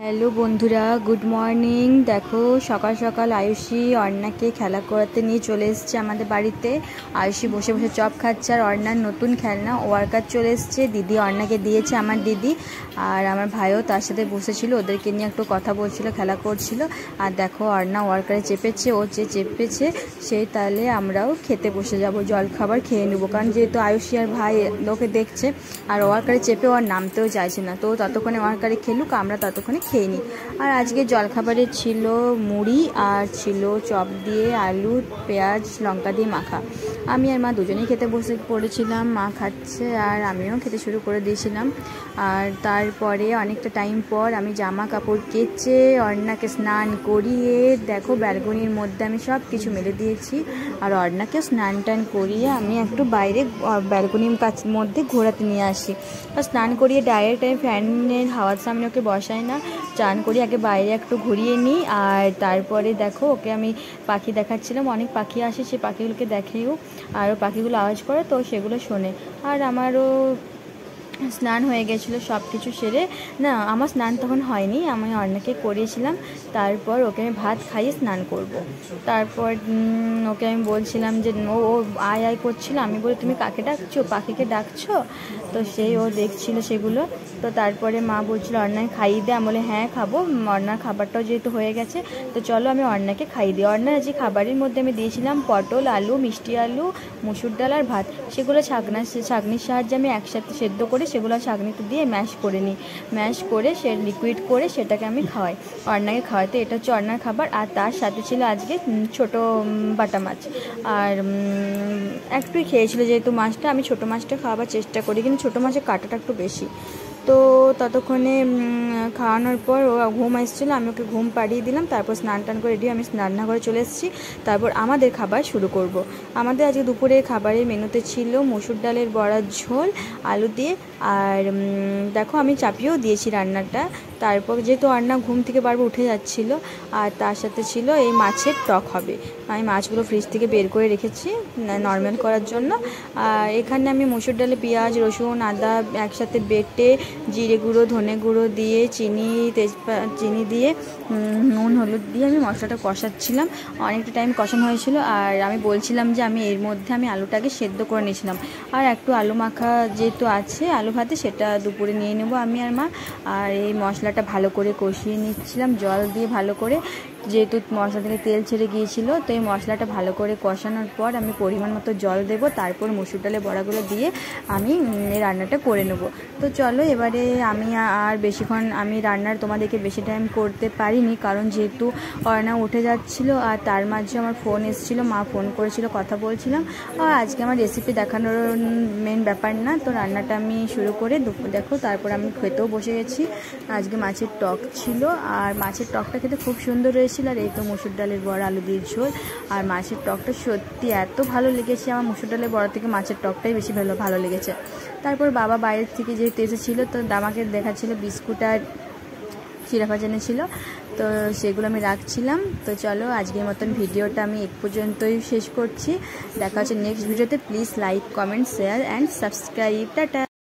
Hello বন্ধুরা, good morning. দেখো সকাল সকাল আয়ুষী অর্ণাকে খেলা করাতে নিয়ে চলে এসছে আমাদের বাড়িতে। আয়ুষী বসে বসে চপ খাচ্ছে আর অর্ণার নতুন খেলনা ওয়ার্কার চলে এসছে। দিদি অর্ণাকে দিয়েছে, আমার দিদি, আর আমার ভাইও তার সাথে বসেছিল, ওদেরকে নিয়ে একটু কথা বলছিল, খেলা করছিল। আর দেখো অর্ণা ওয়ার্কারে চেপেছে, ও যে চেপেছে সেই তাহলে আমরাও খেতে বসে যাব, জল খাবার খেয়ে নেবো। কারণ যেহেতু আয়ুষী আর ভাই লোকে দেখছে আর ওয়ার্কারে চেপে আর নামতেও চাইছে না, তো ততক্ষণে ওয়ার্কারে খেলুক, আমরা ততক্ষণে খেয়ে নিই। আর আজকে জলখাবারে ছিল মুড়ি আর ছিল চপ দিয়ে আলু পেঁয়াজ লঙ্কা দিয়ে মাখা। আমি আর মা দুজনেই খেতে বসে পড়েছিলাম, মা খাচ্ছে আর আমিও খেতে শুরু করে দিয়েছিলাম। আর তারপরে অনেকটা টাইম পর আমি জামা কাপড় কেচে অর্ণাকে স্নান করিয়ে দেখো ব্যালকনির মধ্যে আমি সব কিছু মেলে দিয়েছি। আর অর্ণাকেও স্নান টান করিয়ে আমি একটু বাইরে ব্যালকনির মধ্যে ঘোরাতে নিয়ে আসি। আর স্নান করিয়ে ডাইরেক্ট আমি ফ্যানের হাওয়ার সামনে ওকে বসাই না, চান করি আগে বাইরে একটু ঘুরিয়ে নিই। আর তারপরে দেখো ওকে আমি পাখি দেখাচ্ছিলাম, অনেক পাখি আসে, সেই পাখিগুলোকে দেখেও আরও পাখিগুলো আওয়াজ করে তো সেগুলো শোনে। আর আমারও স্নান হয়ে গেছিলো সব কিছু সেরে, না আমার স্নান তখন হয়নি, আমি অর্ণাকে করিয়েছিলাম। তারপর ওকে আমি ভাত খাইয়ে স্নান করব। তারপর ওকে আমি বলছিলাম যে ও আয় আয় করছিল, আমি বলি তুমি কাকে ডাকছো, পাখিকে ডাকছো? তো সেই ও দেখছিল সেগুলো। তো তারপরে মা বলছিল অর্ণাকে খাইয়ে দে, আমি বলে হ্যাঁ খাবো, অর্ণার খাবারটাও যেহেতু হয়ে গেছে তো চলো আমি অর্ণাকে খাইয়ে দিই। অর্ণার যে খাবারের মধ্যে আমি দিয়েছিলাম পটল আলু মিষ্টি আলু মুসুর ডাল আর ভাত, সেগুলো ছাঁকনির সাহায্যে আমি একসাথে সেদ্ধ করে সেগুলো ছাঁকনিতে দিয়ে ম্যাশ করে নিই, ম্যাশ করে সে লিকুইড করে সেটাকে আমি খাওয়াই, অর্ণাকে খাওয়াইতে। এটা হচ্ছে অর্ণার খাবার। আর তার সাথে ছিল আজকে ছোটো বাটা মাছ, আর একটুই খেয়েছিল যেহেতু মাছটা, আমি ছোটো মাছটা খাওয়াবার চেষ্টা করি, কিন্তু ছোটো মাছের কাঁটাটা একটু বেশি। তো ততক্ষণে খাওয়ানোর পর ও ঘুম আসছিলো, আমি ওকে ঘুম পাড়িয়ে দিলাম। তারপর স্নান টান করে রেডি আমি রান্নাঘরে চলে এসেছি। তারপর আমাদের খাবার শুরু করব। আমাদের আজকে দুপুরের খাবারের মেনুতে ছিল মুসুর ডালের বড়ার ঝোল আলু দিয়ে, আর দেখো আমি চাপিয়েও দিয়েছি রান্নাটা। তারপর যেহেতু অর্ণা ঘুম থেকে বারবার উঠে যাচ্ছিল, আর তার সাথে ছিল এই মাছের টক হবে। আমি মাছগুলো ফ্রিজ থেকে বের করে রেখেছি নর্মাল করার জন্য। আর এখানে আমি মুসুর ডালে পেঁয়াজ রসুন আদা একসাথে বেটে জিরে গুঁড়ো ধনে গুঁড়ো দিয়ে চিনি দিয়ে নুন হলুদ দিয়ে আমি মশলাটা কষাচ্ছিলাম, অনেকটা টাইম কষানো হয়েছিল। আর আমি বলছিলাম যে আমি এর মধ্যে আমি আলুটাকে সেদ্ধ করে নিয়েছিলাম, আর একটু আলু মাখা যেহেতু আছে আলু ভাতে, সেটা দুপুরে নিয়ে নেব আমি আর মা। আর এই মশলাটা ভালো করে কষিয়ে নিচ্ছিলাম জল দিয়ে ভালো করে, যেহেতু মশলা থেকে তেল ছেড়ে গিয়েছিল। তো এই মশলাটা ভালো করে কষানোর পর আমি পরিমাণ মতো জল দেব, তারপর মুসুর ডালের বড়াগুলো দিয়ে আমি এই রান্নাটা করে নেব। তো চলো এবারে আমি আর বেশিক্ষণ আমি রান্নার তোমাদেরকে বেশি টাইম করতে পারিনি, কারণ যেহেতু অর্ণা উঠে যাচ্ছিলো আর তার মাঝে আমার ফোন এসেছিলো, মা ফোন করেছিল, কথা বলছিলাম। আর আজকে আমার রেসিপি দেখানোর মেন ব্যাপার না। তো রান্নাটা আমি শুরু করে দেখো তারপর আমি খেতেও বসে গেছি। আজকে মাছের টক ছিল, আর মাছের টকটা খেতে খুব সুন্দর হয়েছিল। আর এই তো মুসুর ডালের বড়া আলু দিয়ে ঝোল, আর মাছের টকটা সত্যি এত ভালো লেগেছে, আমার মুসুর ডালের বড়া থেকে মাছের টকটাই বেশি ভালো লেগেছে। তারপর বাবা বাইরের থেকে যেহেতু এসেছিলো তো আমাকে দেখাচ্ছিল বিস্কুট আর চিড়া ভাজা এনেছিল, তো সেগুলো আমি রাখছিলাম। তো চলো আজকের মতন ভিডিওটা আমি এক পর্যন্তই শেষ করছি, দেখা হচ্ছে নেক্সট ভিডিওতে। Please like comment share and subscribe. Tata.